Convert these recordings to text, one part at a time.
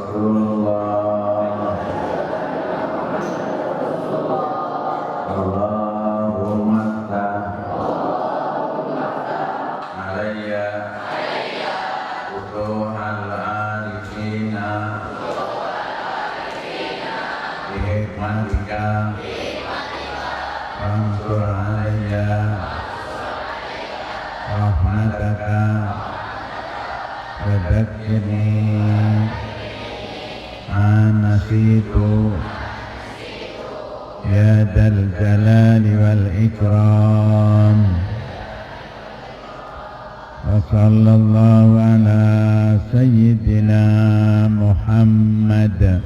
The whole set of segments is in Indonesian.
Rasulullah. Allahumma alayya futuhal arifina bihikmatika wansur alayya rahmataka wadakini anasitu ya dal jalali wal ikram. Wa sallallahu ala sayyidina Muhammad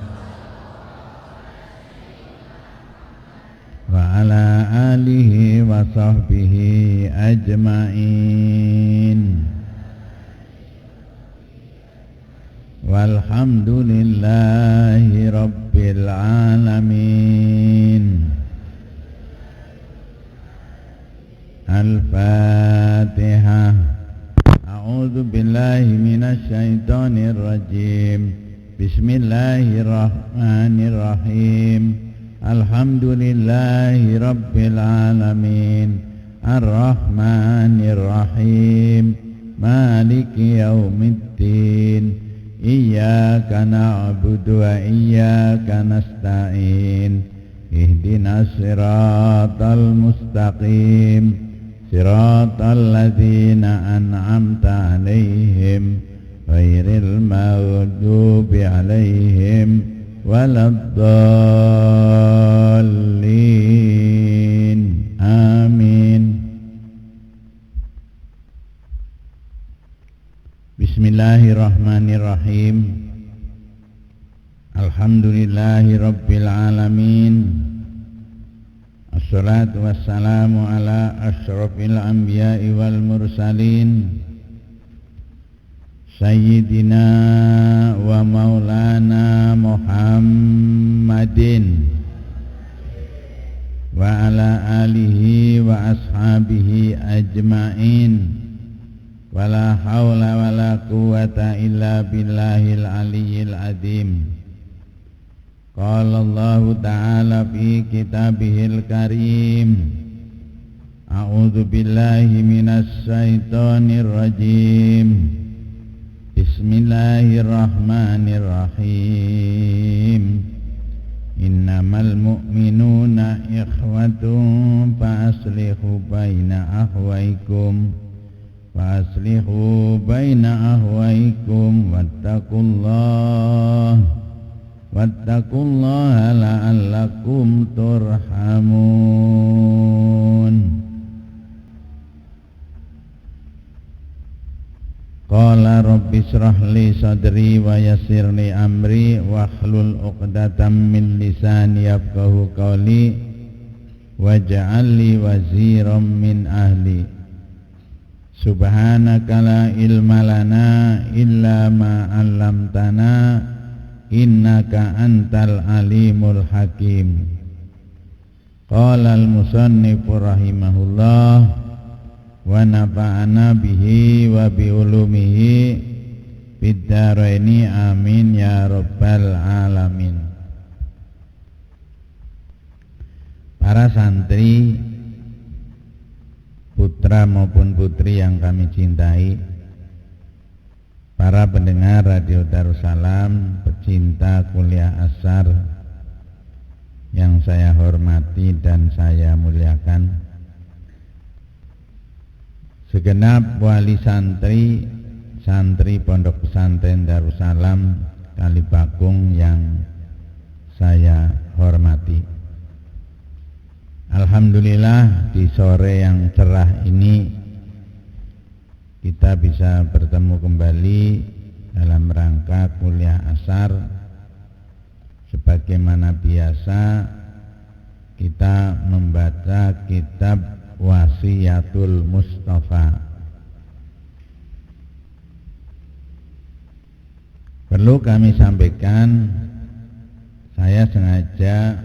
wa ala alihi wa sahbihi ajma'in. Walhamdulillahi rabbil alamin. Al-Fatihah. A'udzu billahi minasy syaithanir rajim. Bismillahirrahmanirrahim. Alhamdulillahi rabbil alamin. Ar-Rahmanir Rahim. Maliki yaumiddin. Iyyaka na'budu wa iyyaka nasta'in. Ihdinas siratal mustaqim. Siratal ladzina an'amta 'alaihim ghairil maghdubi 'alaihim waladdallin. Amin. Bismillahirrahmanirrahim. Alhamdulillahi rabbil alamin. Assalatu wassalamu ala asyrafil anbiya'i wal mursalin Sayyidina wa maulana Muhammadin wa ala alihi wa ashabihi ajma'in. Wala haula wala quwwata illa billahil aliyyil azim. Qala Allah ta'ala fi kitabihil karim. A'udzu billahi minas syaitonir rajim. Bismillahirrahmanirrahim. Innamal mu'minuna ikhwatun fa aslihu baina akhwaikum. Faslihu baina ahwaikum wattaqullaha la'allakum turhamun. Qala rabbi shrah li sadri wa yassir li amri wahlul 'uqdatam min lisani yafqahu qawli waj'al li waziran min ahli. Subhanaka la ilma lana illa ma 'allamtana innaka antal alimul hakim. Qala al-musannifu rahimahullah wa nafa'ana bihi wa bi ulumihi fid dharaini amin ya rabbal alamin. Para santri, putra maupun putri yang kami cintai, para pendengar Radio Darussalam, pecinta kuliah Ashar yang saya hormati dan saya muliakan, segenap wali santri, santri Pondok Pesantren Darussalam Kalibakung yang saya hormati. Alhamdulillah di sore yang cerah ini kita bisa bertemu kembali dalam rangka kuliah Ashar. Sebagaimana biasa kita membaca kitab Wasiyatul Mustafa. Perlu kami sampaikan, saya sengaja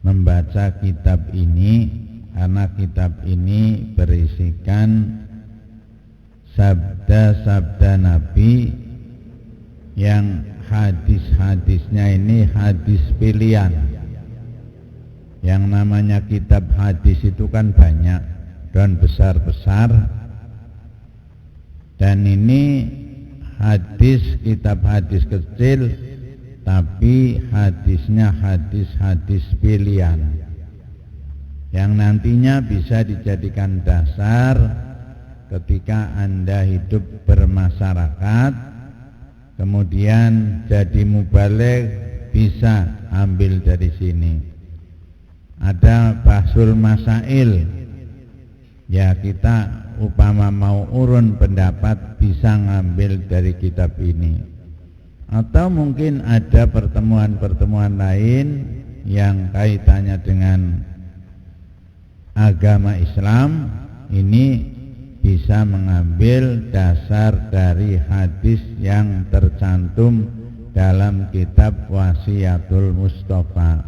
membaca kitab ini karena kitab ini berisikan sabda-sabda Nabi yang hadis-hadisnya ini hadis pilihan. Yang namanya kitab hadis itu kan banyak dan besar-besar, dan ini kitab hadis kecil tapi hadisnya hadis-hadis pilihan yang nantinya bisa dijadikan dasar ketika Anda hidup bermasyarakat, kemudian jadi mubaligh, bisa ambil dari sini. Ada bahsul masail, ya kita upama mau urun pendapat bisa ngambil dari kitab ini. Atau mungkin ada pertemuan-pertemuan lain yang kaitannya dengan agama Islam, ini bisa mengambil dasar dari hadis yang tercantum dalam kitab Wasiyatul Mustafa.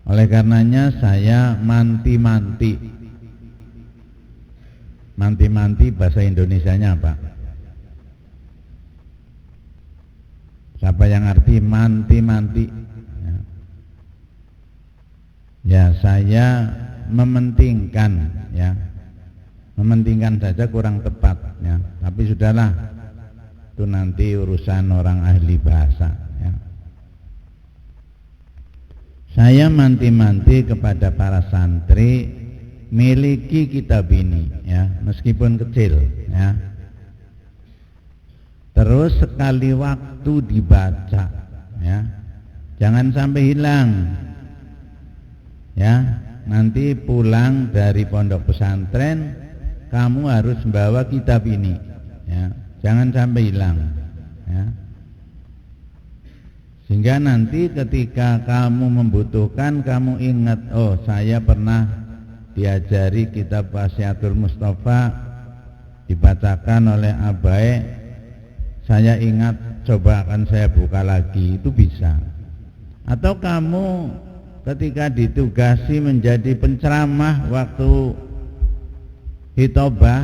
Oleh karenanya saya manti-manti bahasa Indonesianya apa? Siapa yang ngerti manti-manti? Ya saya mementingkan, ya mementingkan saja kurang tepat, ya. Tapi sudahlah, itu nanti urusan orang ahli bahasa, ya. Saya manti-manti kepada para santri, miliki kitab ini, ya meskipun kecil, ya. Terus sekali waktu dibaca, ya jangan sampai hilang, ya. Nanti pulang dari pondok pesantren, kamu harus membawa kitab ini, ya jangan sampai hilang, ya. Sehingga nanti ketika kamu membutuhkan, kamu ingat, oh saya pernah diajari kitab Wasiyatul Mustafa, dibacakan oleh Abae, saya ingat, coba akan saya buka lagi, itu bisa. Atau kamu ketika ditugasi menjadi penceramah waktu hitobah,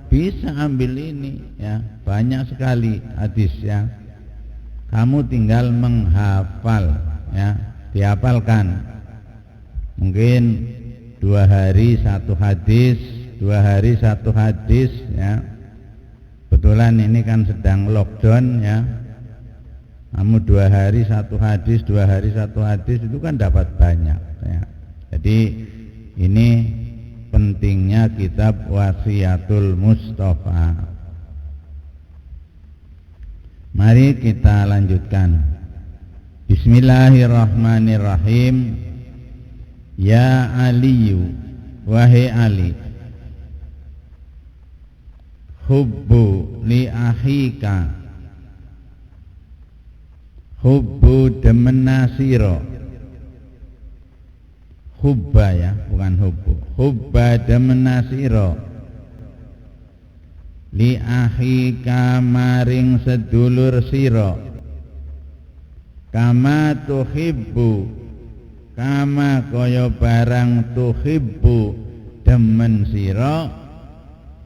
bisa ambil ini, ya banyak sekali hadisnya. Kamu tinggal menghafal, ya dihafalkan. Mungkin 2 hari 1 hadis, 2 hari 1 hadis, ya. Kebetulan ini kan sedang lockdown, ya. Kamu 2 hari 1 hadis, 2 hari 1 hadis, itu kan dapat banyak, ya. Jadi ini pentingnya kitab Wasiyatul Mustafa. Mari kita lanjutkan. Bismillahirrahmanirrahim. Ya Aliyu, wahai Ali, hubbu li akhika, hubbu demena siro. Hubba, ya bukan hubbu. Hubba demena siro, li akhika maring sedulur siro, kama tuhibbu, kama kaya barang tuhibbu demen siro,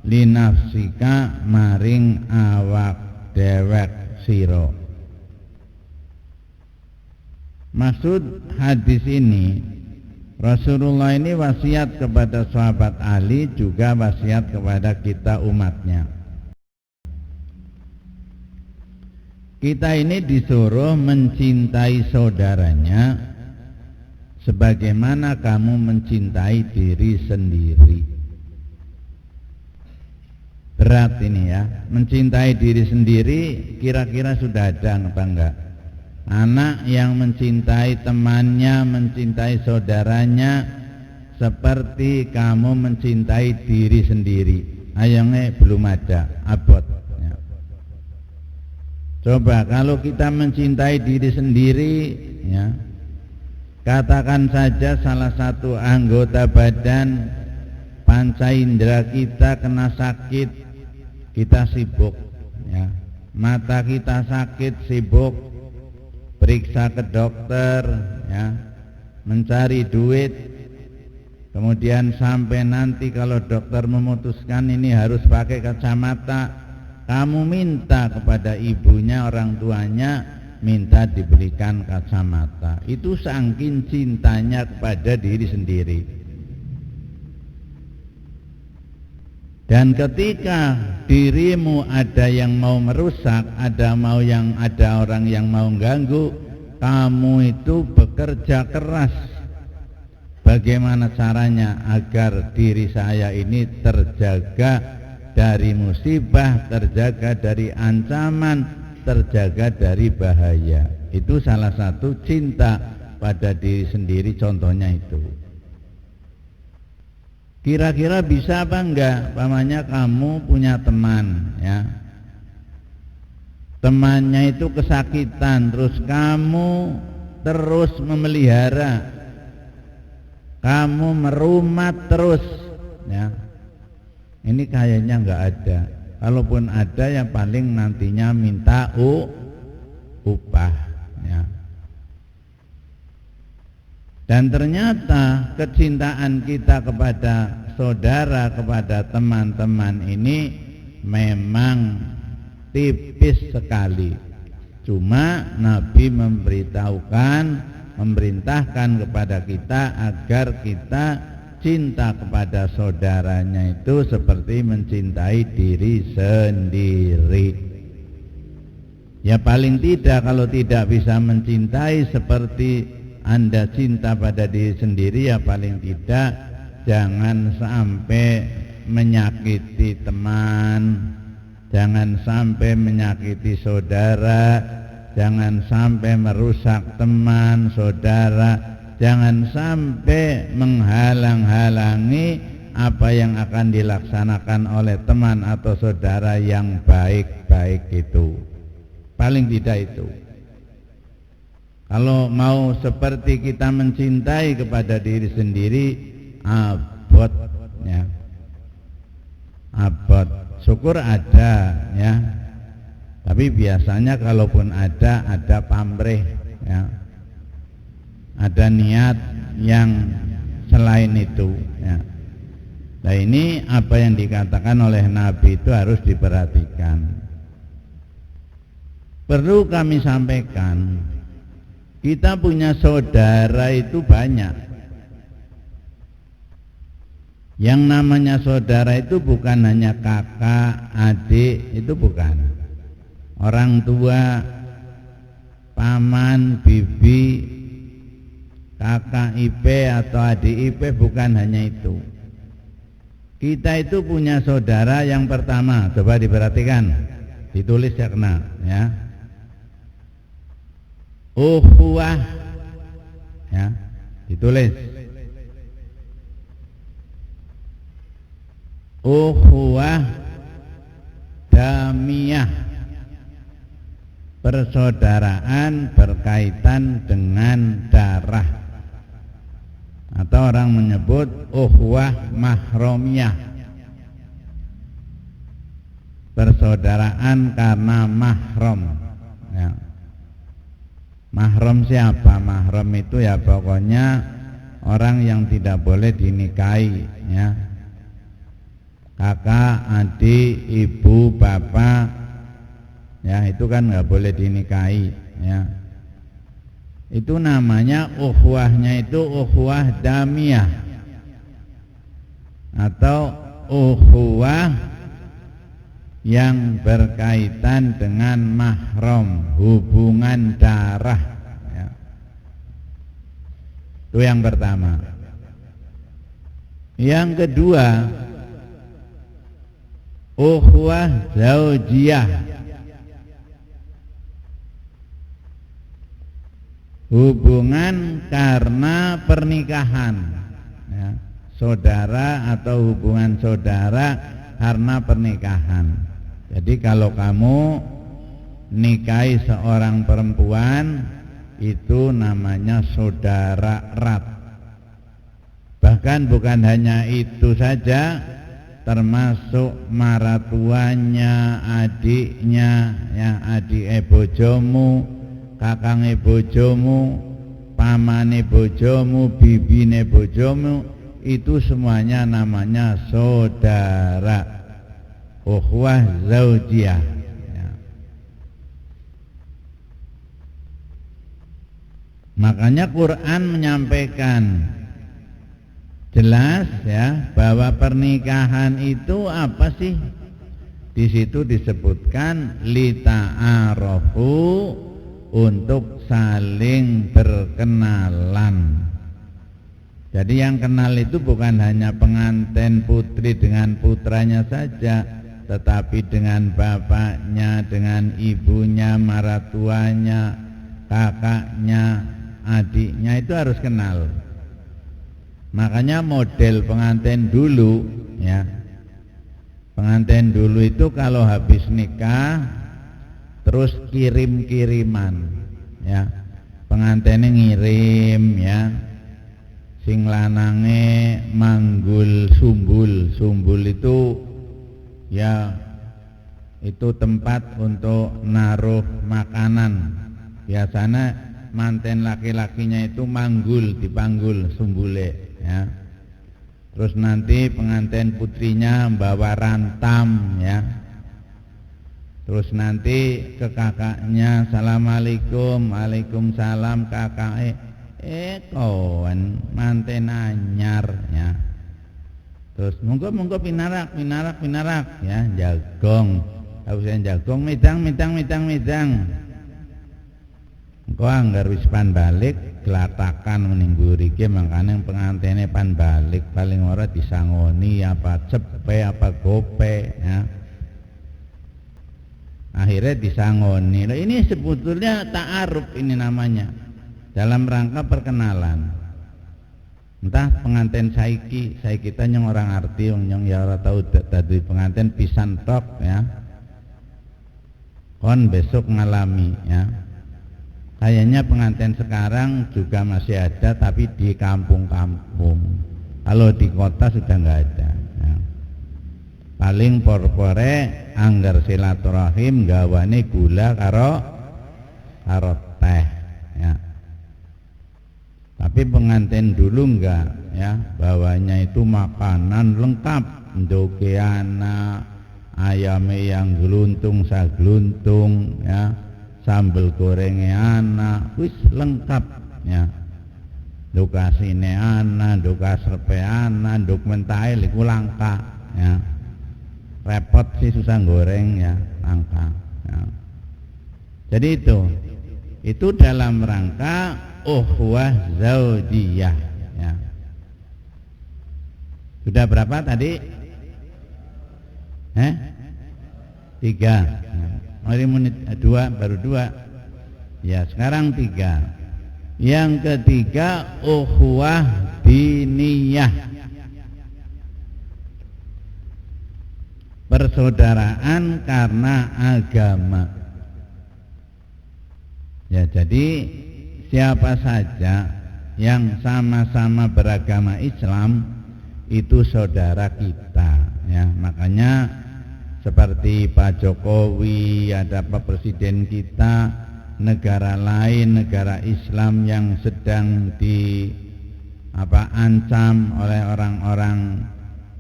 li nafsika maring awak dewek siro. Maksud hadis ini, Rasulullah ini wasiat kepada sahabat Ali, juga wasiat kepada kita umatnya. Kita ini disuruh mencintai saudaranya sebagaimana kamu mencintai diri sendiri. Berat ini, ya, mencintai diri sendiri. Kira-kira sudah ada apa enggak? Anak yang mencintai temannya, mencintai saudaranya seperti kamu mencintai diri sendiri. Ayangnya belum ada, abot, ya. Coba kalau kita mencintai diri sendiri, ya, katakan saja salah satu anggota badan panca indera kita kena sakit, kita sibuk, ya. Mata kita sakit, sibuk periksa ke dokter, ya, mencari duit. Kemudian sampai nanti kalau dokter memutuskan ini harus pakai kacamata, kamu minta kepada ibunya, orang tuanya, minta dibelikan kacamata. Itu saking cintanya kepada diri sendiri. Dan ketika dirimu ada yang mau merusak, ada orang yang mau ganggu, kamu itu bekerja keras. Bagaimana caranya agar diri saya ini terjaga dari musibah, terjaga dari ancaman, terjaga dari bahaya. Itu salah satu cinta pada diri sendiri, contohnya itu. Kira-kira bisa apa enggak? Pamannya kamu punya teman, ya. Temannya itu kesakitan, terus kamu terus memelihara, kamu merumat terus, ya. Ini kayaknya enggak ada. Kalaupun ada, yang paling nantinya minta upah, ya. Dan ternyata kecintaan kita kepada saudara, kepada teman-teman ini memang tipis sekali. Cuma Nabi memerintahkan kepada kita agar kita cinta kepada saudaranya itu seperti mencintai diri sendiri. Ya paling tidak, kalau tidak bisa mencintai seperti Anda cinta pada diri sendiri, ya paling tidak jangan sampai menyakiti teman, jangan sampai menyakiti saudara, jangan sampai merusak teman, saudara, jangan sampai menghalang-halangi apa yang akan dilaksanakan oleh teman atau saudara yang baik-baik itu. Paling tidak itu. Kalau mau seperti kita mencintai kepada diri sendiri, abot, ya. Abot. Syukur ada, ya. Tapi biasanya kalaupun ada pamrih, ya. Ada niat yang selain itu, ya. Nah ini apa yang dikatakan oleh Nabi itu harus diperhatikan. Perlu kami sampaikan, kita punya saudara itu banyak. Yang namanya saudara itu bukan hanya kakak, adik, itu bukan. Orang tua, paman, bibi, kakak IP atau adik IP, bukan hanya itu. Kita itu punya saudara yang pertama, coba diperhatikan, ditulis ya kena, ya. Ukhuwah, ya, ditulis. Ukhuwah damiyah, persaudaraan berkaitan dengan darah, atau orang menyebut ukhuwah mahromiyah, persaudaraan karena mahram, ya. Mahram siapa? Mahram itu ya pokoknya orang yang tidak boleh dinikahi, ya. Kakak, adik, ibu, bapak, ya itu kan nggak boleh dinikahi, ya. Itu namanya ukhuwahnya itu ukhuwah damiyah atau ukhuwah yang berkaitan dengan mahram, hubungan darah, ya. Itu yang pertama. Yang kedua, ukhuwah zaujiyah, hubungan karena pernikahan, ya. Saudara atau hubungan saudara karena pernikahan. Jadi kalau kamu nikahi seorang perempuan, itu namanya saudara erat. Bahkan bukan hanya itu saja, termasuk maratuanya, adiknya, ya, adik bojomu, kakang bojomu, pamane bojomu, bibine bojomu, itu semuanya namanya saudara, ukhuwah zaujiyah, ya. Makanya Quran menyampaikan jelas ya bahwa pernikahan itu apa sih? Di situ disebutkan lita'arafu, untuk saling berkenalan. Jadi yang kenal itu bukan hanya pengantin putri dengan putranya saja, tetapi dengan bapaknya, dengan ibunya, maratuanya, kakaknya, adiknya, itu harus kenal. Makanya model pengantin dulu ya, pengantin dulu itu kalau habis nikah terus kirim-kiriman ya, pengantinnya ngirim ya, sing lanange manggul sumbul. Sumbul itu ya itu tempat untuk naruh makanan. Biasanya manten laki-lakinya itu manggul, dipanggul sumbule ya. Terus nanti pengantin putrinya bawa rantam ya. Terus nanti ke kakaknya, assalamualaikum, waalaikumsalam, kakak kawan manten anyar ya. Terus monggo pinarak ya, jagong. Tahu saya jagong midang. Engko anggar wis pan balik glatakan meninggu riki, makane pengantene pan balik paling ora disangoni apa cepe apa gope ya. Akhirnya disangoni. Nah, ini sebetulnya ta'aruf ini namanya, dalam rangka perkenalan. Entah pengantin saiki kita nyong orang arti nyong ya ora tahu tadi pengantin pisan tok ya. Kon besok ngalami ya. Kayaknya pengantin sekarang juga masih ada, tapi di kampung-kampung. Kalau di kota sudah nggak ada ya. Paling porpore anggar silaturahim gawane gula karo teh ya. Tapi pengantin dulu enggak ya, bawanya itu makanan lengkap, ndokeana, ayame yang gluntung sagluntung ya, sambal gorengnya anak, wis lengkap ya. Dokasine anak, dokasrepe anak, dok mentail iku langka ya. Repot sih susah goreng ya, langka ya. Jadi itu dalam rangka ukhuwah zaujiyah ya. Sudah berapa tadi? 3 menit 2 baru 2 ya, sekarang 3. Yang ketiga ukhuwah diniyah, persaudaraan karena agama ya. Jadi siapa saja yang sama-sama beragama Islam itu saudara kita ya. Makanya seperti Pak Jokowi, ada Pak Presiden kita, negara lain, negara Islam yang sedang ancam oleh orang-orang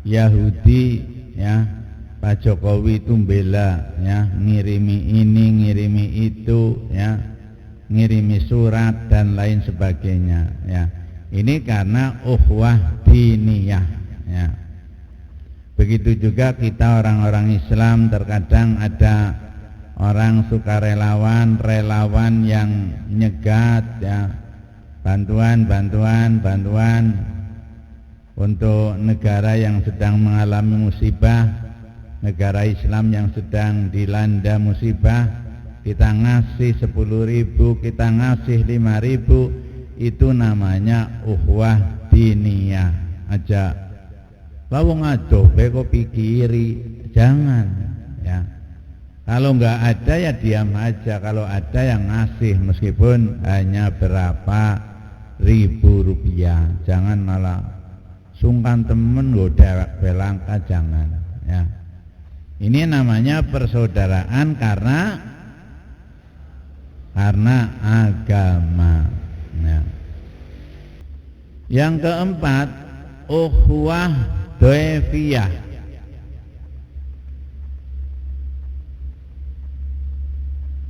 Yahudi ya, Pak Jokowi itu bela ya, ngirimi ini, ngirimi itu ya, ngirimi surat dan lain sebagainya ya. Ini karena ukhuwah diniyah ya. Begitu juga kita orang-orang Islam, terkadang ada orang sukarelawan, relawan yang nyegat ya, bantuan untuk negara yang sedang mengalami musibah, negara Islam yang sedang dilanda musibah. Kita ngasih 10.000, kita ngasih 5.000, itu namanya ukhuwah diniyah aja. Lawang adoh kok pikiri, jangan ya. Kalau nggak ada ya diam aja, kalau ada yang ngasih meskipun hanya berapa ribu rupiah. Jangan malah sungkan temen goda belangka, jangan ya. Ini namanya persaudaraan karena agama ya. Yang keempat ukhuwah doefiyah,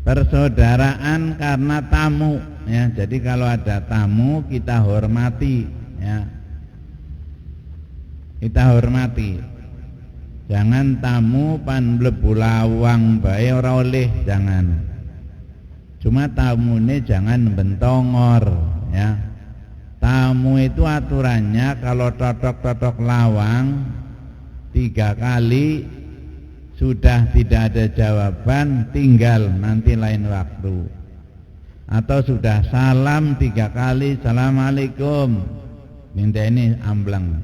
Persaudaraan karena tamu, ya. Jadi kalau ada tamu kita hormati, ya. Kita hormati. Jangan tamu pan mlebu lawang bae ora oleh, jangan. Cuma tamune jangan bentongor, ya. Tamu itu aturannya kalau totok-totok lawang 3 kali sudah tidak ada jawaban, tinggal nanti lain waktu. Atau sudah salam 3 kali, assalamualaikum, minta ini ambleng,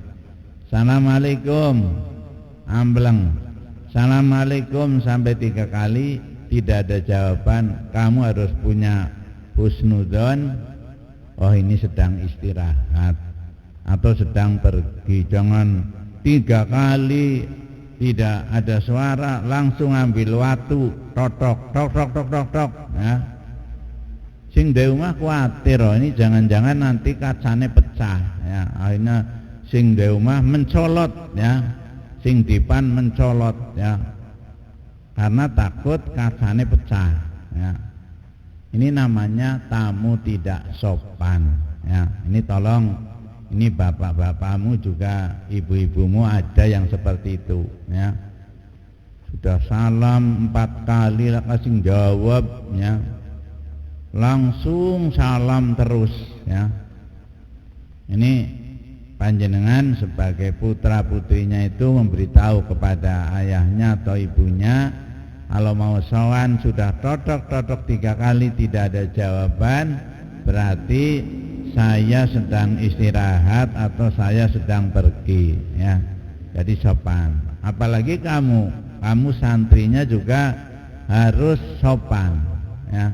assalamualaikum, ambleng, assalamualaikum sampai 3 kali tidak ada jawaban, kamu harus punya husnudzon, oh ini sedang istirahat atau sedang pergi. Jangan 3 kali tidak ada suara langsung ambil watu totok tok tok tok tok tok, ya. Sing di rumah khawatir, oh ini jangan-jangan nanti kacanya pecah, ya. Akhirnya sing di rumah mencolot, ya. Sing dipan mencolot, ya, karena takut kacanya pecah, ya. Ini namanya tamu tidak sopan, ya. Ini tolong, ini bapak-bapakmu juga, ibu-ibumu ada yang seperti itu, ya. Sudah salam 4 kali lah kasih jawab, ya. Langsung salam terus, ya. Ini panjenengan sebagai putra putrinya itu memberitahu kepada ayahnya atau ibunya, kalau mau sowan sudah totok-totok 3 kali tidak ada jawaban, berarti saya sedang istirahat atau saya sedang pergi, ya. Jadi sopan. Apalagi kamu santrinya juga harus sopan, ya.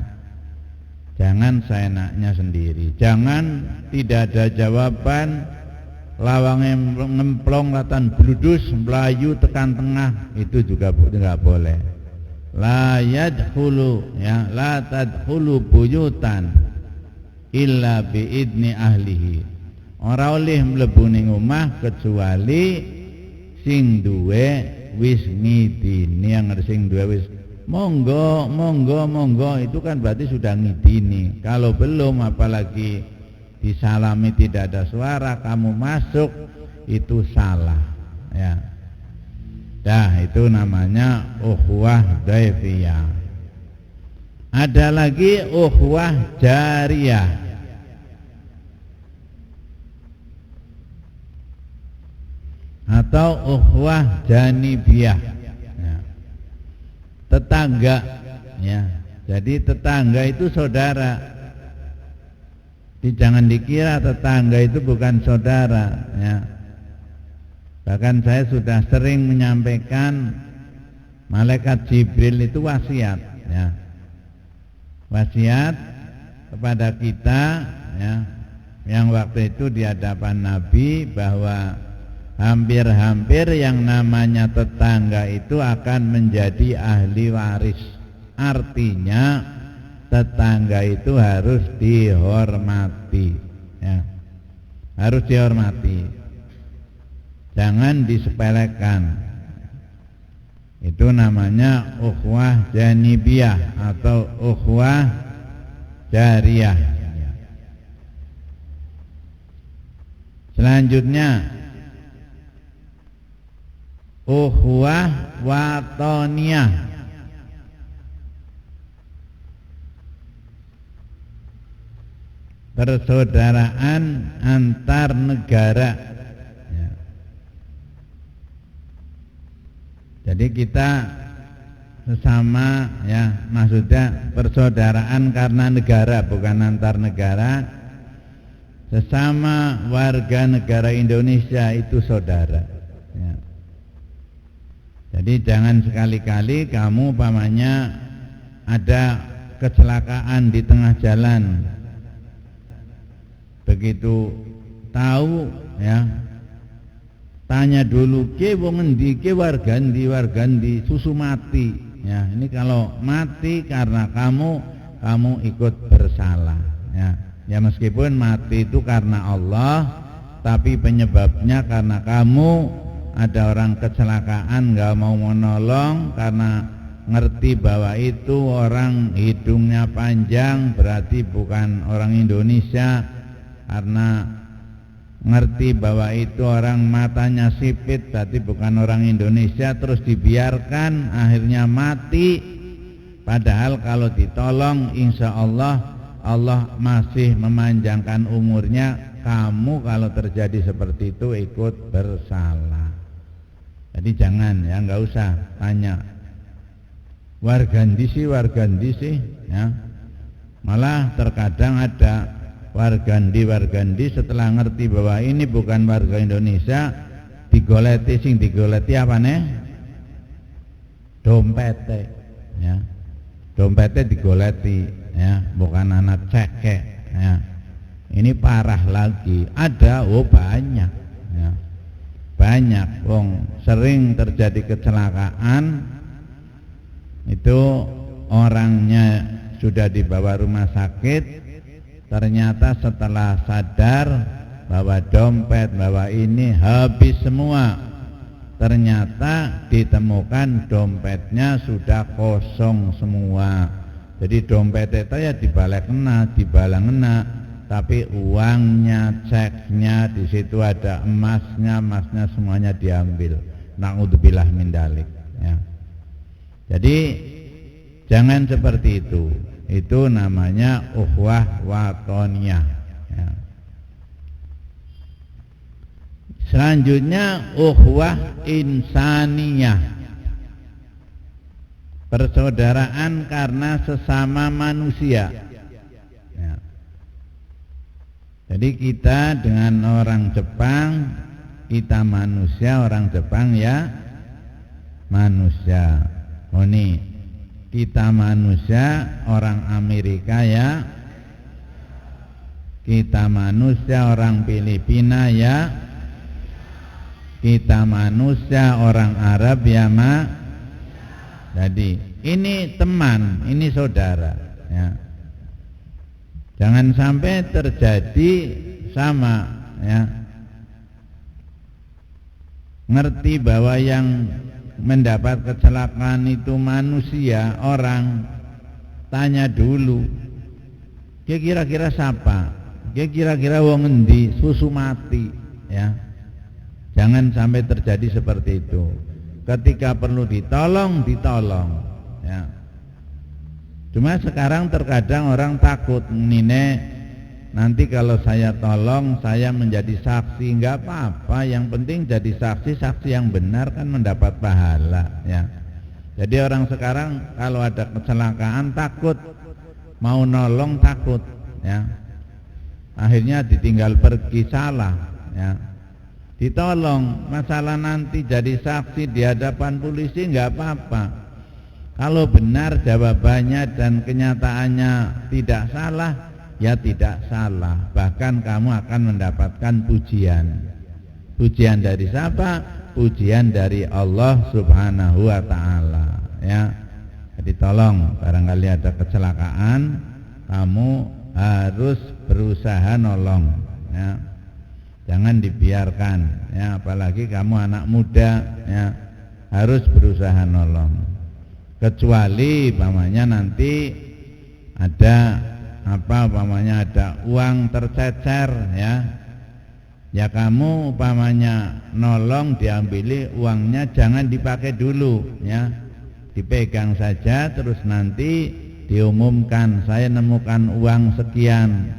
Jangan seenaknya sendiri. Jangan tidak ada jawaban, lawangnya ngemplong latan bludus melayu tekan tengah, itu juga tidak boleh. La yadkhulu, ya, la tadkhulu buyutan illa biidni ahlihi. Ora oleh mlebu ning omah kecuali sing duwe wis ngidini, yang sing duwe wis monggo monggo monggo, itu kan berarti sudah ngidini. Kalau belum, apalagi disalami tidak ada suara kamu masuk, itu salah, ya. Dah, itu namanya ukhuwah dhaifiyah. Ada lagi ukhuwah jariyah. Atau ukhuwah janibiyah, ya. Tetangga, ya. Jadi tetangga itu saudara. Jadi jangan dikira tetangga itu bukan saudara, ya. Bahkan saya sudah sering menyampaikan malaikat Jibril itu wasiat, ya. Wasiat kepada kita, ya, yang waktu itu di hadapan Nabi, bahwa hampir-hampir yang namanya tetangga itu akan menjadi ahli waris. Artinya tetangga itu harus dihormati, ya. Harus dihormati, jangan disepelekan. Itu namanya ukhuwah janibiyah atau ukhuwah jariyah. Selanjutnya ukhuwah watoniyah. Persaudaraan antar negara. Jadi kita sesama, ya, maksudnya persaudaraan karena negara, bukan antar negara. Sesama warga negara Indonesia itu saudara, ya. Jadi jangan sekali-kali kamu umpamanya ada kecelakaan di tengah jalan, begitu tahu, ya, tanya dulu, ke wong endi, ke warga endi, susu mati, ya. Ini kalau mati karena kamu ikut bersalah, ya. Ya meskipun mati itu karena Allah, tapi penyebabnya karena kamu ada orang kecelakaan nggak mau menolong, karena ngerti bahwa itu orang hidungnya panjang berarti bukan orang Indonesia, karena ngerti bahwa itu orang matanya sipit berarti bukan orang Indonesia, terus dibiarkan akhirnya mati. Padahal kalau ditolong insya Allah masih memanjangkan umurnya. Kamu kalau terjadi seperti itu ikut bersalah. Jadi jangan ya, nggak usah tanya wargandi sih ya. Malah terkadang ada wargandi setelah ngerti bahwa ini bukan warga Indonesia, digoleti apa nih? Dompete ya. Dompete digoleti ya, bukan anak cekek ya. Ini parah lagi. Ada banyak ya. Banyak sering terjadi kecelakaan itu orangnya sudah dibawa rumah sakit, ternyata setelah sadar bahwa dompet, bahwa ini habis semua, ternyata ditemukan dompetnya sudah kosong semua. Jadi dompet itu ya dibalang kena, tapi uangnya, ceknya, di situ ada emasnya semuanya diambil. Na'udzubillah min dzalik ya. Jadi jangan seperti itu. Itu namanya ukhuwah watoniyah ya. Selanjutnya ukhuwah insaniyah, persaudaraan karena sesama manusia ya. Jadi kita dengan orang Jepang, kita manusia, orang Jepang ya manusia. Ini kita manusia, orang Amerika ya, kita manusia, orang Filipina ya, kita manusia, orang Arab ya Jadi ini teman, ini saudara ya. Jangan sampai terjadi sama ya. Ngerti bahwa yang mendapat kecelakaan itu manusia, orang, tanya dulu, dia kira-kira siapa? Dia kira-kira wong endi, susu mati ya. Jangan sampai terjadi seperti itu. Ketika perlu ditolong ya. Cuma sekarang terkadang orang takut, Nine, nanti kalau saya tolong saya menjadi saksi. Enggak apa-apa, yang penting jadi saksi yang benar kan mendapat pahala ya. Jadi orang sekarang kalau ada kecelakaan takut, mau nolong takut ya. Akhirnya ditinggal pergi, salah ya. Ditolong, masalah nanti jadi saksi di hadapan polisi enggak apa-apa. Kalau benar jawabannya dan kenyataannya tidak salah, ya tidak salah. Bahkan kamu akan mendapatkan pujian. Pujian dari siapa? Pujian dari Allah Subhanahu wa ta'ala ya. Jadi tolong, barangkali ada kecelakaan, kamu harus berusaha nolong ya. Jangan dibiarkan ya, apalagi kamu anak muda ya, harus berusaha nolong. Kecuali umpamanya nanti ada ada uang tercecer ya. Ya kamu umpamanya nolong, diambili uangnya, jangan dipakai dulu ya. Dipegang saja, terus nanti diumumkan, saya nemukan uang sekian.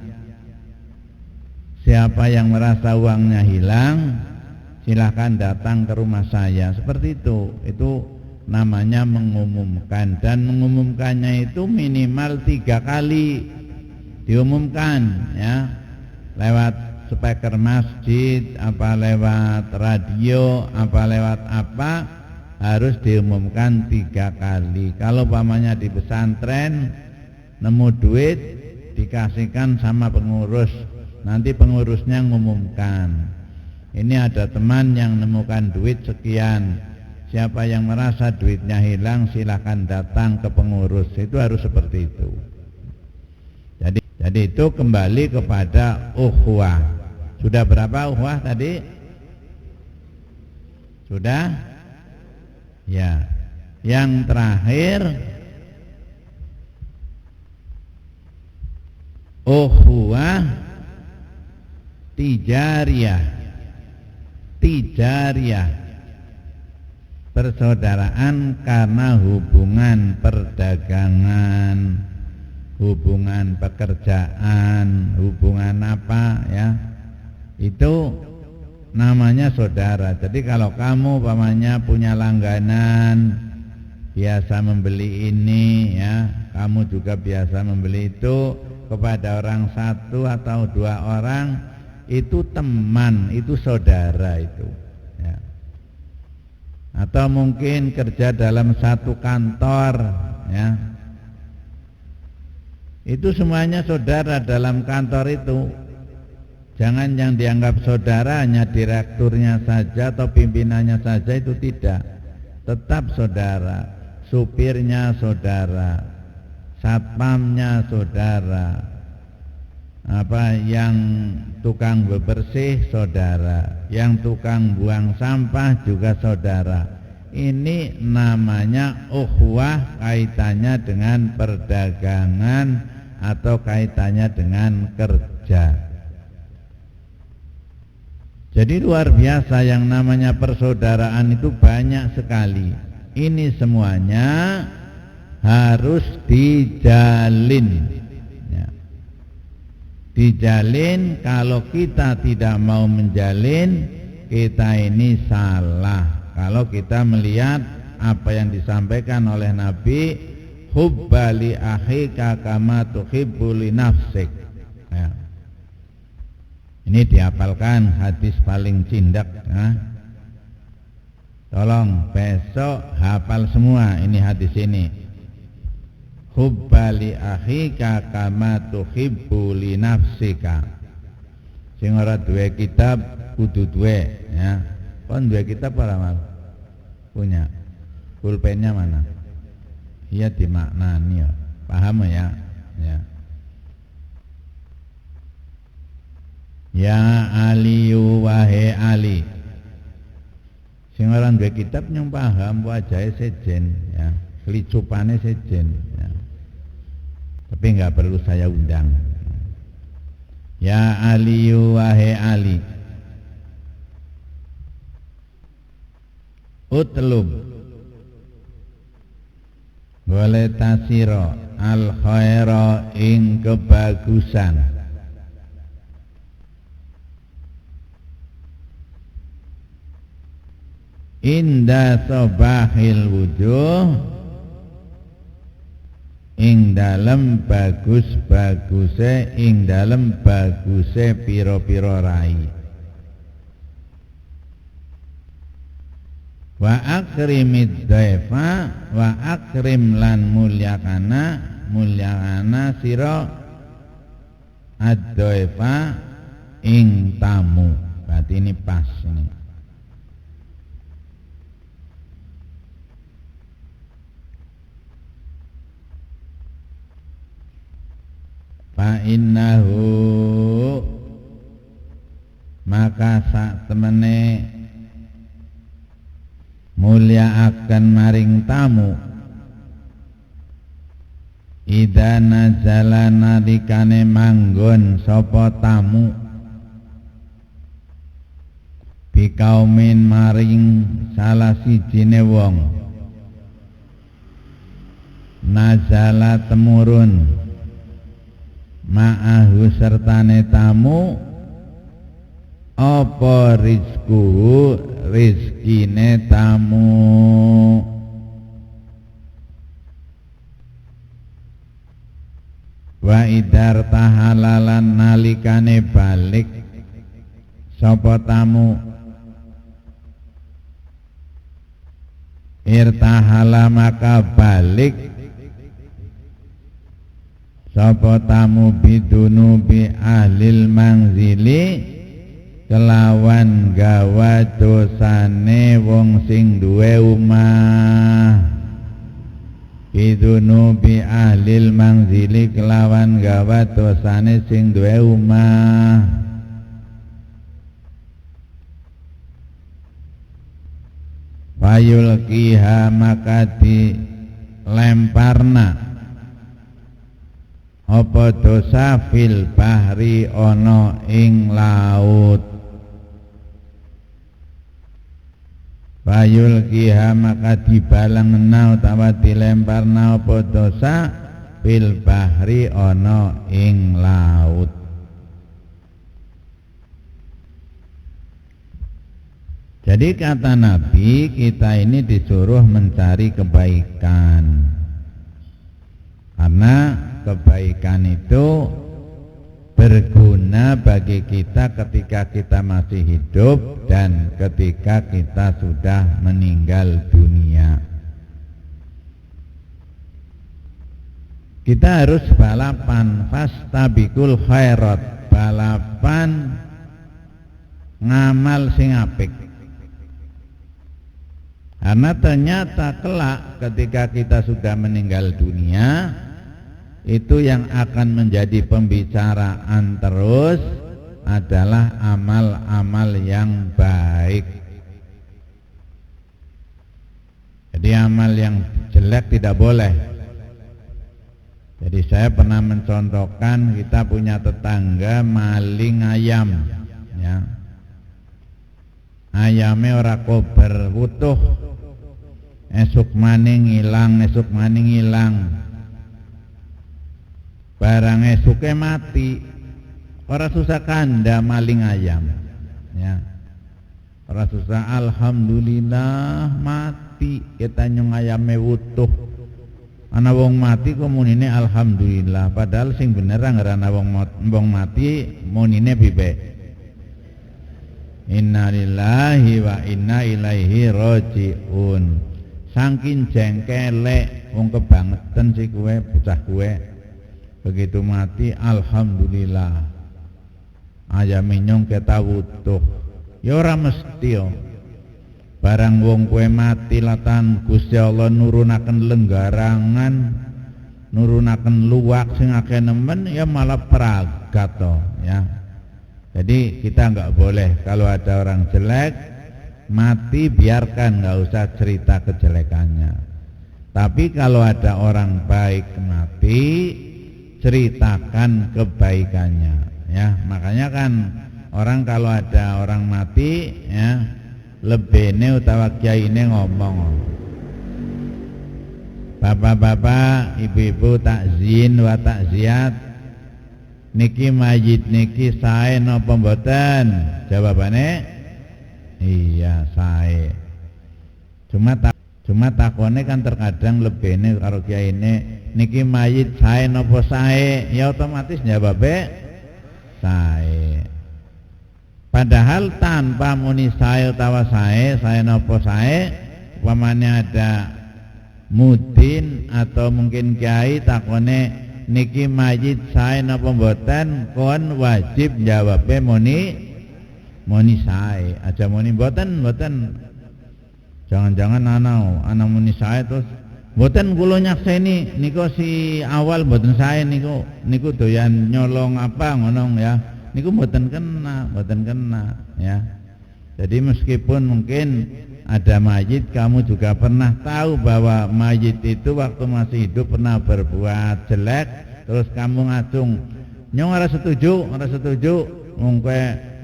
Siapa yang merasa uangnya hilang, silahkan datang ke rumah saya. Seperti itu. Itu namanya mengumumkan, dan mengumumkannya itu minimal 3 kali diumumkan ya, lewat speaker masjid, lewat radio, lewat harus diumumkan 3 kali. Kalau umpamanya di pesantren nemu duit, dikasihkan sama pengurus, nanti pengurusnya ngumumkan, ini ada teman yang nemukan duit sekian, siapa yang merasa duitnya hilang silahkan datang ke pengurus. Itu harus seperti itu. Jadi itu kembali kepada ukhuwah. Sudah berapa ukhuwah tadi? Sudah? Ya. Yang terakhir ukhuwah tijariyah, persaudaraan karena hubungan perdagangan, hubungan pekerjaan, hubungan apa ya, itu namanya saudara. Jadi kalau kamu umpamanya punya langganan, biasa membeli ini ya, kamu juga biasa membeli itu kepada orang satu atau dua orang, itu teman, itu saudara itu ya. Atau mungkin kerja dalam satu kantor ya, itu semuanya saudara dalam kantor itu. Jangan yang dianggap saudara hanya direkturnya saja atau pimpinannya saja, itu tidak, tetap saudara. Supirnya saudara, satpamnya saudara, apa yang tukang bebersih saudara, yang tukang buang sampah juga saudara. Ini namanya ukhuwah, kaitannya dengan perdagangan atau kaitannya dengan kerja. Jadi luar biasa, yang namanya persaudaraan itu banyak sekali. Ini semuanya harus dijalin ya. Dijalin, kalau kita tidak mau menjalin, kita ini salah. Kalau kita melihat apa yang disampaikan oleh Nabi, hubbali akhika kama tuhibbu li nafsik ya. Ini dihafalkan, hadis paling cindak ya. Tolong besok hafal semua ini hadis ini. Hubbali akhika kama tuhibbu li nafsika. Sing ora duwe kitab kudu duwe ya. Kon duwe kitab ora mal? Punya. Pulpennya mana? Iya dimaknani ya. Paham ya? Ya. Ya Aliyu wahai Ali. Sing orang duwe kitab nyong paham wajahe sejen ya, kelicupane sejen ya. Tapi enggak perlu saya undang. Ya Aliyu wahai Ali, utlub boleh tasiro al khaira ing kebagusan, inda sobahil wujuh ing dalem bagus-baguse, ing dalem baguse piro-piro rai. Wa akrimid dhaifa, wa akrim lan mulyakana sira ad-dhaifa ing tamu. Berarti ini pas ini. Fa innahu, maka sak temene mulia akan maring tamu, ida nazala nalikane manggon sapa tamu, bikaumin maring salah sijine wong, nazala temurun ma'ahu sertane tamu, apa rizkuhu rizkine tamu, wa idar tahalalan nalikane balik sapa tamu, irtahala maka balik sapa tamu bidunubi ahlil manzili, kelawan gawa dosane wong sing duwe omah. Bidunubi ahlil manzili, kelawan gawa dosane sing duwe omah. Fa fayulqiha maka dilemparna apa dosa fil bahri ana ing laut. Fayulqiha maka dibalengna utawa dilemparna apa dosa fil bahri ana ing laut. Jadi kata Nabi, kita ini disuruh mencari kebaikan, karena kebaikan itu berguna bagi kita ketika kita masih hidup dan ketika kita sudah meninggal dunia. Kita harus balapan, fastabiqul khairat, balapan ngamal sing apik. Karena ternyata kelak ketika kita sudah meninggal dunia, itu yang akan menjadi pembicaraan terus adalah amal-amal yang baik. Jadi amal yang jelek tidak boleh. Jadi saya pernah mencontohkan, kita punya tetangga maling ayam, ya. Ayamnya ora kober utuh, esuk maning hilang, esuk maning hilang. Barang esuke mati, ora susah kanda maling ayam, ya. Ora susah, alhamdulillah mati, kita nyung ayame utuh. Ana wong mati kok munine alhamdulillah, padahal sing bener ana wong mati munine piye? Inna lillahi wa inna ilaihi raji'un. Saking jengkele wong kebangetan si kowe bocah kowe. Begitu mati alhamdulillah. Ayame nyong kita wutuh. Ya ora mesti yo. Barang wong kowe mati latan Gusti Allah nurunaken lenggarangan, nurunaken luwak sing akeh nemen, ya malah pragat to, ya. Jadi kita enggak boleh kalau ada orang jelek mati biarkan, enggak usah cerita kejelekannya. Tapi kalau ada orang baik mati, ceritakan kebaikannya, ya. Makanya kan orang kalau ada orang mati, ya, lebene utawa kiyaine ngomong, bapak-bapak, ibu-ibu, takzin wa takziat, niki mayit niki sae napa mboten? Jawabane iya sae. Cuma takone kan terkadang lebene karo kiyaine, niki mayit sae napa sae? Ya otomatis jawabe sae. Padahal tanpa muni sae utawa sae napa sae, upamane ada mudin atau mungkin kiai takone niki mayit sae napa mboten, kon wajib jawabe muni sae. Aja muni mboten. Jangan-jangan ana muni sae terus mboten kula nyakseni niku si awal mboten sae niku doyan nyolong apa ngono ya. Niku mboten kena ya. Jadi meskipun mungkin ada mayit, kamu juga pernah tahu bahwa mayit itu waktu masih hidup pernah berbuat jelek, terus kamu ngacung, nyong ora setuju,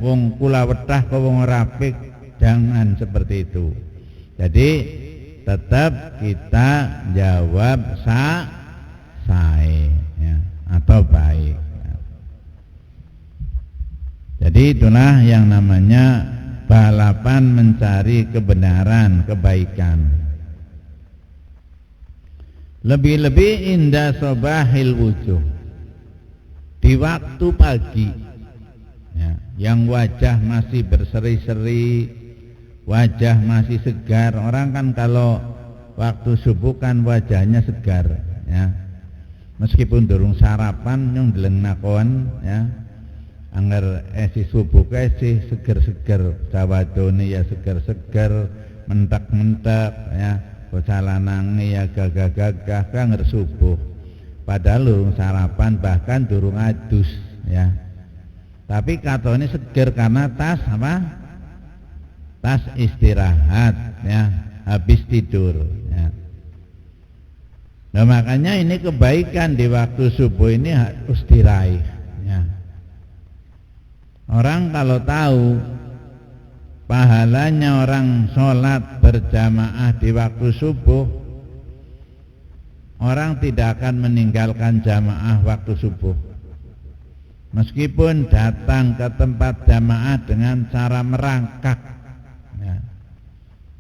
wong kula wetah kok wong ora apik. Jangan seperti itu. Jadi tetap kita jawab sae, ya, atau baik. Jadi itulah yang namanya balapan mencari kebenaran, kebaikan. Lebih-lebih indah sobahil wujuh, di waktu pagi, ya, yang wajah masih berseri-seri, wajah masih segar. Orang kan kalau waktu subuh kan wajahnya segar, ya. Meskipun durung sarapan nyung deleng nakon, ya. Angger si subuh kae si seger-seger, sawadone ya seger-seger, mentek-mentek, ya, bocah lanange ya gagah-gagah angger subuh. Padahal durung sarapan, bahkan durung adus, ya. Tapi katone seger karena tas apa? Tas istirahat, ya. habis tidur ya. Nah makanya ini kebaikan di waktu subuh ini harus diraih ya. Orang kalau tahu pahalanya orang sholat berjamaah di waktu subuh, orang tidak akan meninggalkan jamaah waktu subuh meskipun datang ke tempat jamaah dengan cara merangkak ya.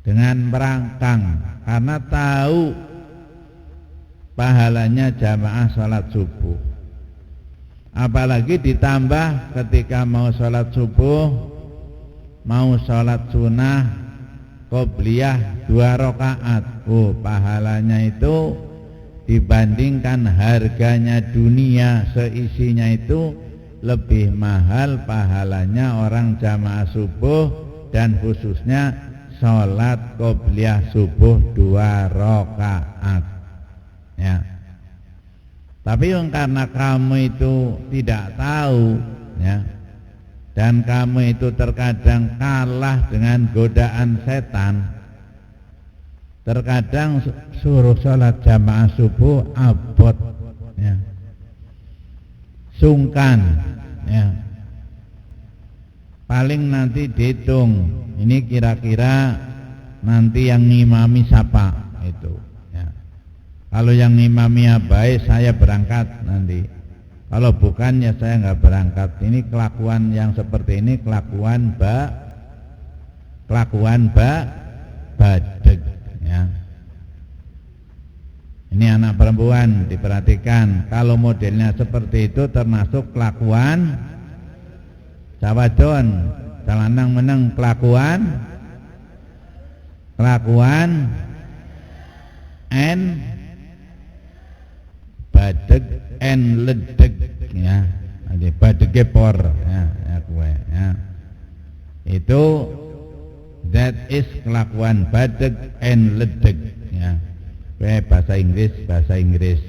Dengan merangkang karena tahu pahalanya jamaah sholat subuh. Apalagi ditambah ketika mau sholat subuh, mau sholat sunnah qobliyah 2 rakaat. Oh, pahalanya itu dibandingkan harganya dunia seisinya itu lebih mahal pahalanya orang jamaah subuh dan khususnya sholat qobliyah subuh 2 rakaat ya. Tapi karena kamu itu tidak tahu ya, dan kamu itu terkadang kalah dengan godaan setan, terkadang suruh sholat jamaah subuh abot ya, sungkan ya, paling nanti dihitung ini kira-kira nanti yang ngimami siapa itu ya. Kalau yang ngimami abai saya berangkat nanti, kalau bukan ya saya nggak berangkat. Ini kelakuan yang seperti ini kelakuan badeg ya. Ini anak perempuan diperhatikan, kalau modelnya seperti itu termasuk kelakuan cawadon, calanang meneng kelakuan badeg en ledeg ya, ada badege por ya, kue ya. Itu that is kelakuan badeg en ledeg ya. Kue bahasa Inggris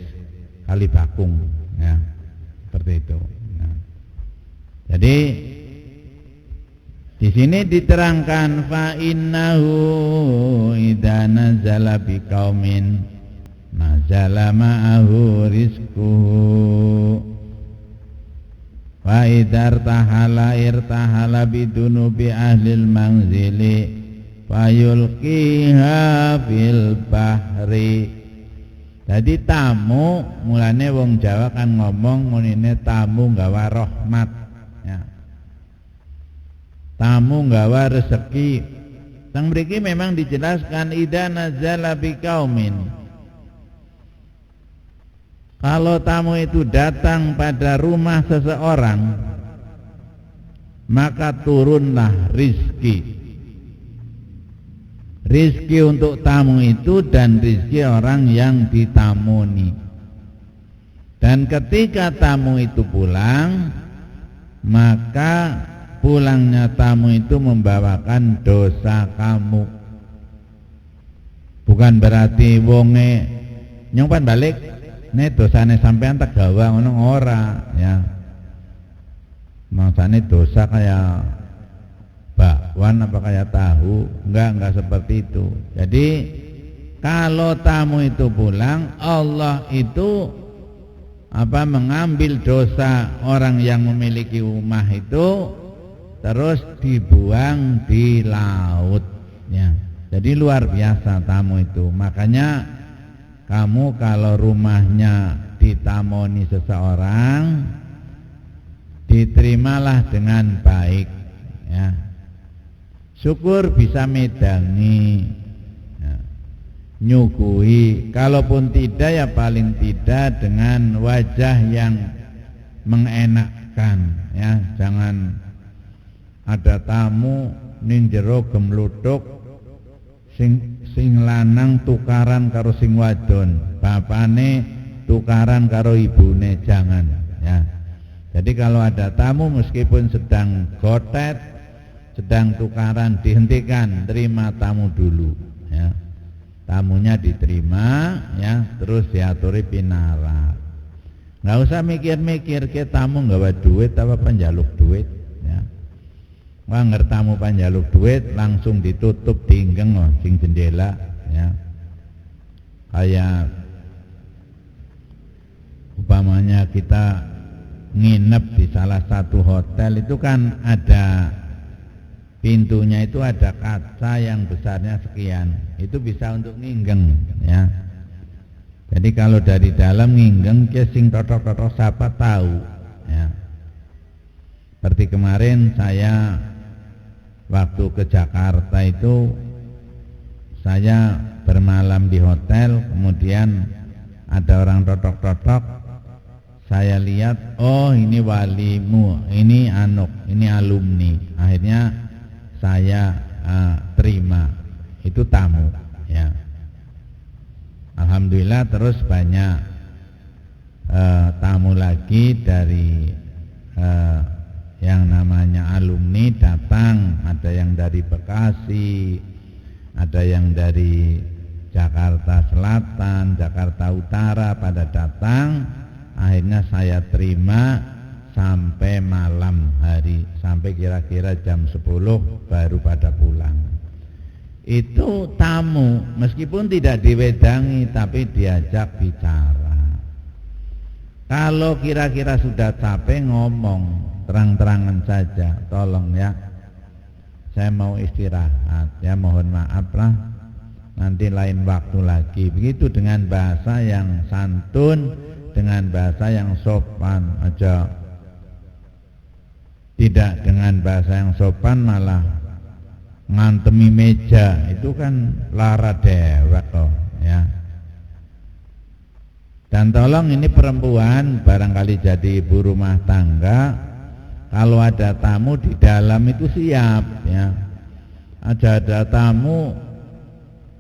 kali bakung ya, seperti itu ya. Jadi di sini diterangkan fa innahu idza nazala biqaumin nazala ma'ahu rizquhu wa idza irtahala bidunubi ahlil manzili fayulqiha fil bahri. Jadi tamu mulane wong Jawa kan ngomong ngunine tamu nggawa rahmat ya. Tamu nggawa rezeki. Teng mriki memang dijelaskan idza nazala biqaumin. Kalau tamu itu datang pada rumah seseorang, maka turunlah rizki. Rizki untuk tamu itu dan rizki orang yang ditamuni. Dan ketika tamu itu pulang, maka pulangnya tamu itu membawakan dosa kamu. Bukan berarti wonge nyongpan balik nih dosane sampean tak gawa ngono ora ya. Maksane dosa kayak bakwan apa kayak tahu, enggak seperti itu. Jadi kalau tamu itu pulang, Allah itu mengambil dosa orang yang memiliki rumah itu terus dibuang di laut ya. Jadi luar biasa tamu itu. Makanya kamu kalau rumahnya ditamoni seseorang, diterimalah dengan baik ya. Syukur bisa medangi ya, nyuguhi, kalaupun tidak ya paling tidak dengan wajah yang mengenakkan ya. Jangan ada tamu ning jero gemlutuk sing lanang tukaran karo sing wadon, bapane tukaran karo ibune, jangan ya. Jadi kalau ada tamu meskipun sedang gotet, sedang tukaran, dihentikan, terima tamu dulu ya. Tamunya diterima ya, terus diaturi pinarak. Nggak usah mikir-mikir ke tamu nggawa duit apa penjaluk duit ya. Wah ngertamu panjaluk duit langsung ditutup diinggeng sing jendela ya. Kayak umpamanya kita nginep di salah satu hotel itu kan ada pintunya, itu ada kaca yang besarnya sekian, itu bisa untuk nginggeng ya. Jadi kalau dari dalam nginggeng sing totok-totok siapa tahu ya. Seperti kemarin saya waktu ke Jakarta itu saya bermalam di hotel, kemudian ada orang totok-totok, saya lihat oh ini walimu, ini ini alumni. Akhirnya saya terima, itu tamu ya. Alhamdulillah terus banyak tamu lagi dari yang namanya alumni datang, ada yang dari Bekasi, ada yang dari Jakarta Selatan, Jakarta Utara pada datang. Akhirnya saya terima sampai malam hari, sampai kira-kira jam 10 baru pada pulang. Itu tamu, meskipun tidak diwedangi tapi diajak bicara. Kalau kira-kira sudah capek ngomong terang-terangan saja, tolong ya, saya mau istirahat ya, mohon maaf lah, nanti lain waktu lagi. Begitu, dengan bahasa yang santun, dengan bahasa yang sopan aja. Tidak dengan bahasa yang sopan malah ngantemi meja, itu kan lara dewek toh ya. Dan tolong ini perempuan barangkali jadi ibu rumah tangga, kalau ada tamu di dalam itu siap ya. Ada tamu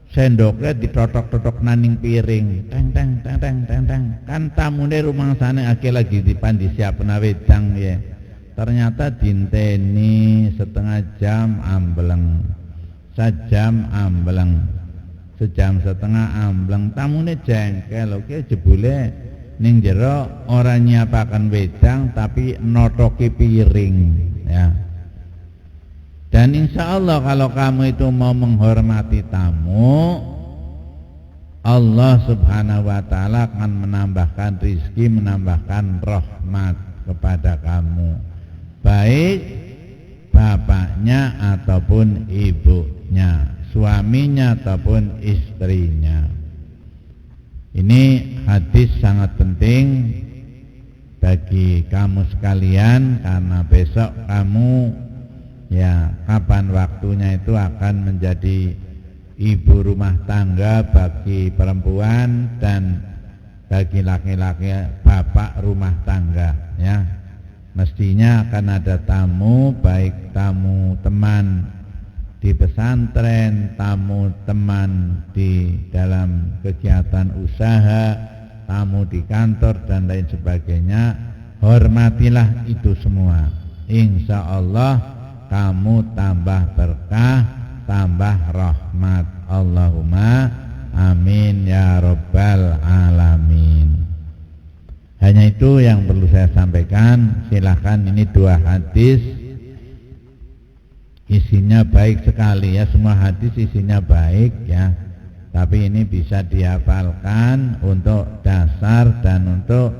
sendoknya ditotok-totok naning piring, teng teng teng teng teng teng. Kan tamune rumah sana lagi dipandi siap wedang ya. Ternyata dinteni setengah jam ambleng, sejam ambleng, sejam setengah ambleng. Tamune jengkel, oke jebule ning jero ora nyiapaken wedang tapi notoki piring ya. Dan insya Allah kalau kamu itu mau menghormati tamu, Allah subhanahu wa ta'ala akan menambahkan rizki, menambahkan rahmat kepada kamu, baik bapaknya ataupun ibunya, suaminya ataupun istrinya. Ini hadis sangat penting bagi kamu sekalian, karena besok kamu ya kapan waktunya itu akan menjadi ibu rumah tangga bagi perempuan dan bagi laki-laki bapak rumah tangga ya. Mestinya akan ada tamu, baik tamu teman di pesantren, tamu teman di dalam kegiatan usaha, tamu di kantor dan lain sebagainya. Hormatilah itu semua, insya Allah kamu tambah berkah, tambah rahmat. Allahumma amin ya rabbal alamin. Hanya itu yang perlu saya sampaikan. Silahkan, ini 2 hadis, isinya baik sekali ya, semua hadis isinya baik ya, tapi ini bisa dihafalkan untuk dasar dan untuk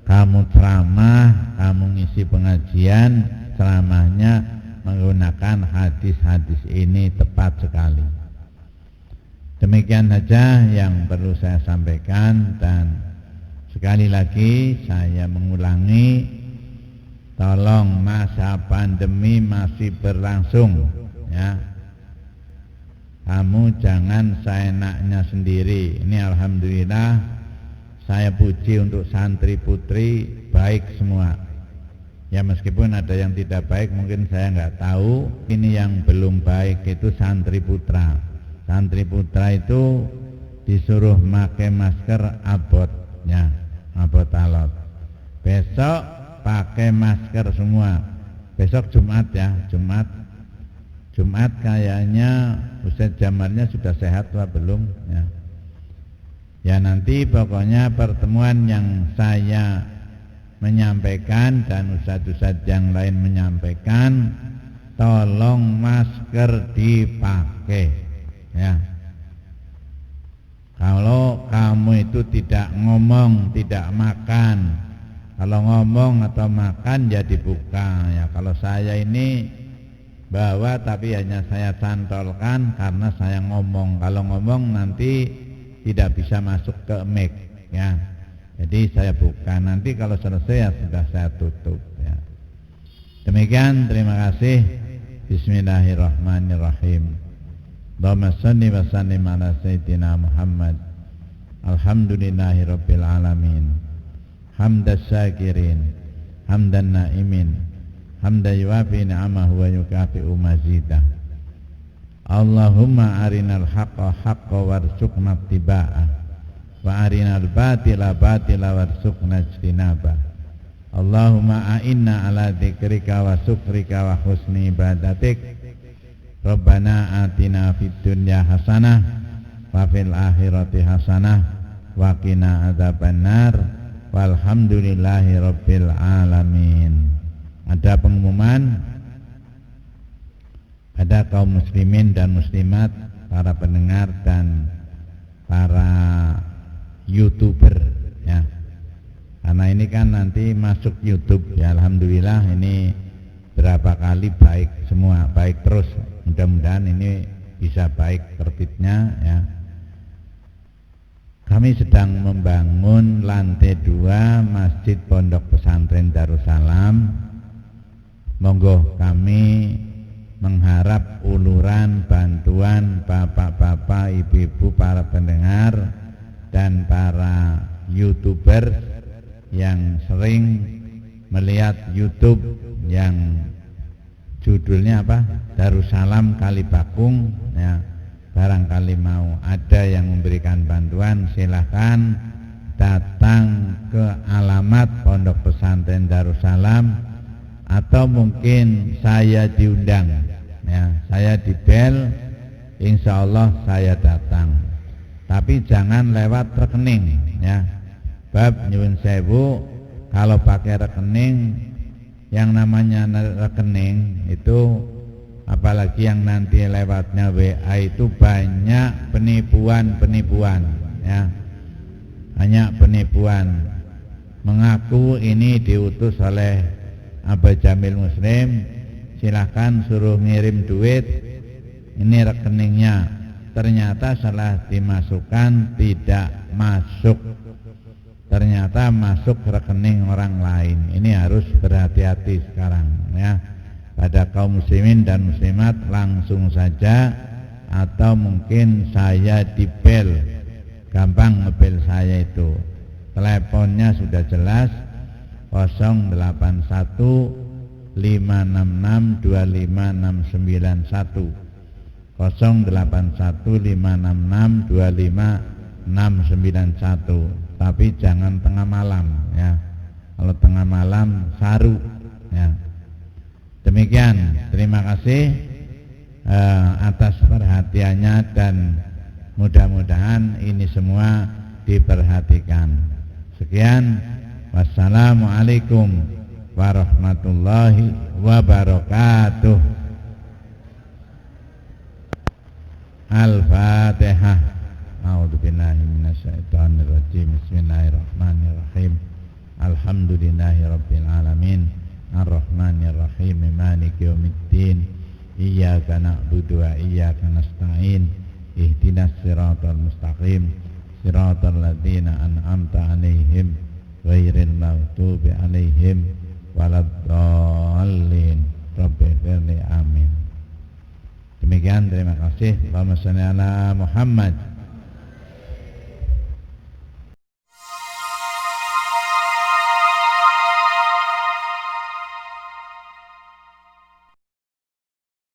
kamu ceramah, kamu ngisi pengajian, ceramahnya menggunakan hadis-hadis ini tepat sekali. Demikian saja yang perlu saya sampaikan, dan sekali lagi saya mengulangi, tolong masa pandemi masih berlangsung ya. Kamu jangan seenaknya sendiri. Ini alhamdulillah saya puji untuk santri putri baik semua. Ya meskipun ada yang tidak baik mungkin saya nggak tahu. Ini yang belum baik itu santri putra. Santri putra itu disuruh pakai masker abot ya, abot alot. Besok pakai masker semua. Besok Jumat ya, Jumat kayaknya Ustaz Jamarnya sudah sehat atau belum ya. Ya nanti pokoknya pertemuan yang saya menyampaikan dan ustadz-ustadz yang lain menyampaikan, tolong masker dipakai ya. Kalau kamu itu tidak ngomong, tidak makan. Kalau ngomong atau makan jadi buka. Ya, kalau saya ini bawa tapi hanya saya cantolkan karena saya ngomong. Kalau ngomong nanti tidak bisa masuk ke mic, ya. Jadi saya buka. Nanti kalau selesai ya sudah saya tutup. Ya. Demikian, terima kasih. Bismillahirrahmanirrahim. Allahumma salli wa sallim ala sayyidina Muhammad. Alhamdulillahi rabbil alamin. Hamdas syakirin, hamdan naimin, hamdan yuwafi ni'amahu wa yukafi'u mazidah. Allahumma arinal haqqa haqqa warzuqna ittiba'ah, wa arinal batila batila warzuqna ijtinabah. Allahumma a'inna ala dzikrika wa syukrika wa husni ibadatik. Rabbana atina fid dunya hasanah wa fil akhirati hasanah wa qina adzabannar walhamdulillahi rabbil alamin. Ada pengumuman pada kaum muslimin dan muslimat, para pendengar dan para YouTuber, ya. Karena ini kan nanti masuk YouTube, ya, alhamdulillah ini berapa kali baik semua, baik terus. Mudah-mudahan ini bisa baik terbitnya, ya. Kami sedang membangun lantai 2 Masjid Pondok Pesantren Darussalam. Monggo kami mengharap uluran bantuan bapak-bapak, ibu-ibu, para pendengar dan para YouTuber yang sering melihat YouTube yang judulnya apa? Darussalam Kalibakung, ya. Barangkali mau ada yang memberikan bantuan, silahkan datang ke alamat Pondok Pesantren Darussalam, atau mungkin saya diundang, ya, saya di bel, insya Allah saya datang. Tapi jangan lewat rekening, ya. Bab nyuwun sewu, kalau pakai rekening, yang namanya rekening itu, apalagi yang nanti lewatnya WA itu banyak penipuan, ya. Banyak penipuan. Mengaku ini diutus oleh Abah Jamil Muslim, silahkan suruh ngirim duit, ini rekeningnya. Ternyata setelah dimasukkan tidak masuk, ternyata masuk rekening orang lain. Ini harus berhati-hati sekarang, ya. Pada kaum muslimin dan muslimat langsung saja, atau mungkin saya di bel, gampang ngebel saya itu. Teleponnya sudah jelas, 081 566 25691, 081 566 25691. Tapi jangan tengah malam, ya. Kalau tengah malam saru, ya. Demikian, terima kasih atas perhatiannya, dan mudah-mudahan ini semua diperhatikan. Sekian, wassalamualaikum warahmatullahi wabarakatuh. Al-Fatihah. A'udzubillahi minasyaitonirrajim. Bismillahirrahmanirrahim. Alhamdulillahirabbil alamin. Ar-Rahmanirrahim. Maliki yaumiddin. Iyyaka na'budu wa iyyaka nasta'in. Ihdinas siratal mustaqim. Siratal ladzina an'amta 'alaihim ghairil maghdubi 'alaihim waladdallin. Rabbighfirli, amin. Demikian, terima kasih. Allahumma shalli ala Muhammad.